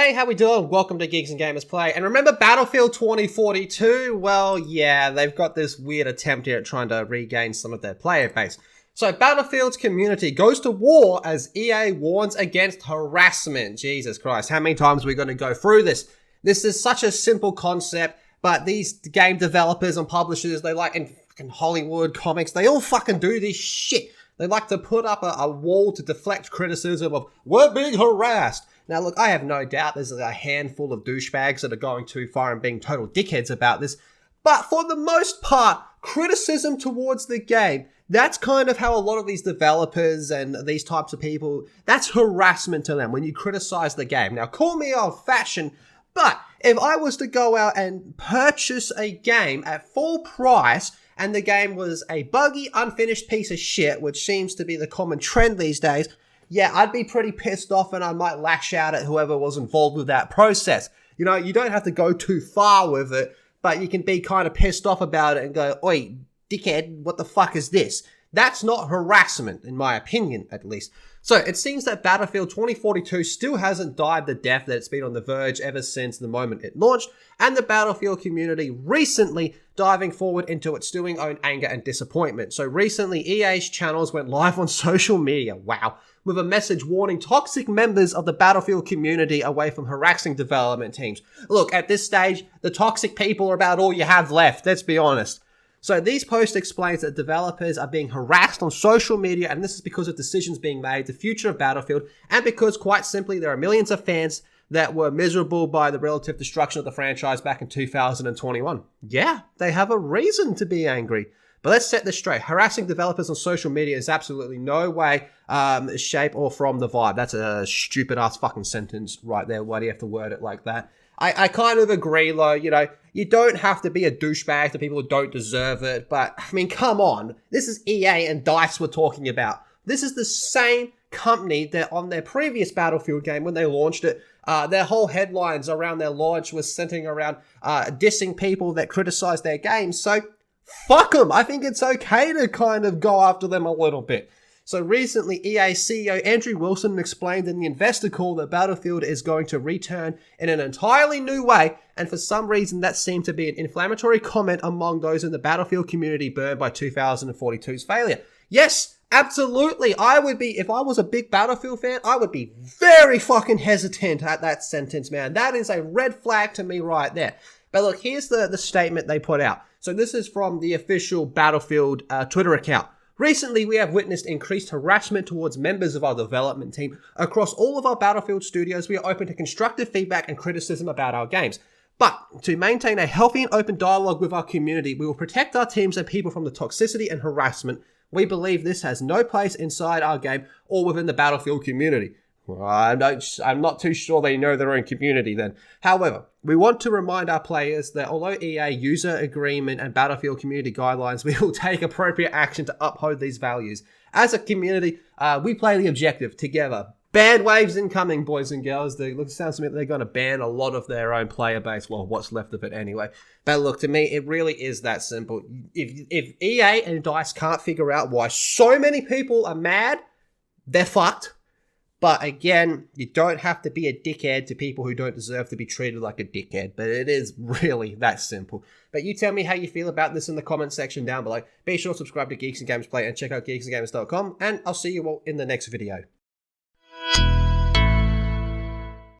Hey, how we doing? Welcome to Geeks and Gamers Play. And remember Battlefield 2042? Well, yeah, they've got this weird attempt here at trying to regain some of their player base. So Battlefield's community goes to war as EA warns against harassment. Jesus Christ, how many times are we going to go through this? This is such a simple concept, but these game developers and publishers, they like in fucking Hollywood comics, they all fucking do this shit. They like to put up a wall to deflect criticism of, we're being harassed. Now, look, I have no doubt there's a handful of douchebags that are going too far and being total dickheads about this. But for the most part, criticism towards the game, that's kind of how a lot of these developers and these types of people, that's harassment to them when you criticize the game. Now, call me old-fashioned, but if I was to go out and purchase a game at full price and the game was a buggy, unfinished piece of shit, which seems to be the common trend these days, yeah, I'd be pretty pissed off and I might lash out at whoever was involved with that process. You know, you don't have to go too far with it, but you can be kind of pissed off about it and go, oi, dickhead, what the fuck is this? That's not harassment, in my opinion, at least. So, it seems that Battlefield 2042 still hasn't died the death that it's been on the verge ever since the moment it launched, and the Battlefield community recently diving forward into its stewing own anger and disappointment. So, recently, EA's channels went live on social media, wow, with a message warning toxic members of the Battlefield community away from harassing development teams. Look, at this stage, the toxic people are about all you have left, let's be honest. So these posts explains that developers are being harassed on social media, and this is because of decisions being made, the future of Battlefield, and because, quite simply, there are millions of fans that were miserable by the relative destruction of the franchise back in 2021. Yeah, they have a reason to be angry. But let's set this straight. Harassing developers on social media is absolutely no way, shape, or from the vibe. That's a stupid-ass fucking sentence right there. Why do you have to word it like that? I kind of agree, though, you know, you don't have to be a douchebag to people who don't deserve it, but, I mean, come on. This is EA and DICE we're talking about. This is the same company that on their previous Battlefield game, when they launched it, their whole headlines around their launch was centering around dissing people that criticize their games, so fuck them. I think it's okay to kind of go after them a little bit. So recently, EA CEO Andrew Wilson explained in the investor call that Battlefield is going to return in an entirely new way, and for some reason that seemed to be an inflammatory comment among those in the Battlefield community burned by 2042's failure. Yes, absolutely, I would be, if I was a big Battlefield fan, I would be very fucking hesitant at that sentence, man. That is a red flag to me right there. But look, here's the statement they put out. So this is from the official Battlefield Twitter account. Recently, we have witnessed increased harassment towards members of our development team. Across all of our Battlefield studios, we are open to constructive feedback and criticism about our games. But to maintain a healthy and open dialogue with our community, we will protect our teams and people from the toxicity and harassment. We believe this has no place inside our game or within the Battlefield community. Well, I'm not too sure they know their own community then. However, we want to remind our players that although EA user agreement and Battlefield community guidelines, we will take appropriate action to uphold these values. As a community, we play the objective together. Ban waves incoming, boys and girls. It sounds to me like they're going to ban a lot of their own player base. Well, what's left of it anyway. But look, to me, it really is that simple. If EA and DICE can't figure out why so many people are mad, they're fucked. But again, you don't have to be a dickhead to people who don't deserve to be treated like a dickhead. But it is really that simple. But you tell me how you feel about this in the comment section down below. Be sure to subscribe to Geeks and Gamers Play and check out geeksandgamers.com. And I'll see you all in the next video.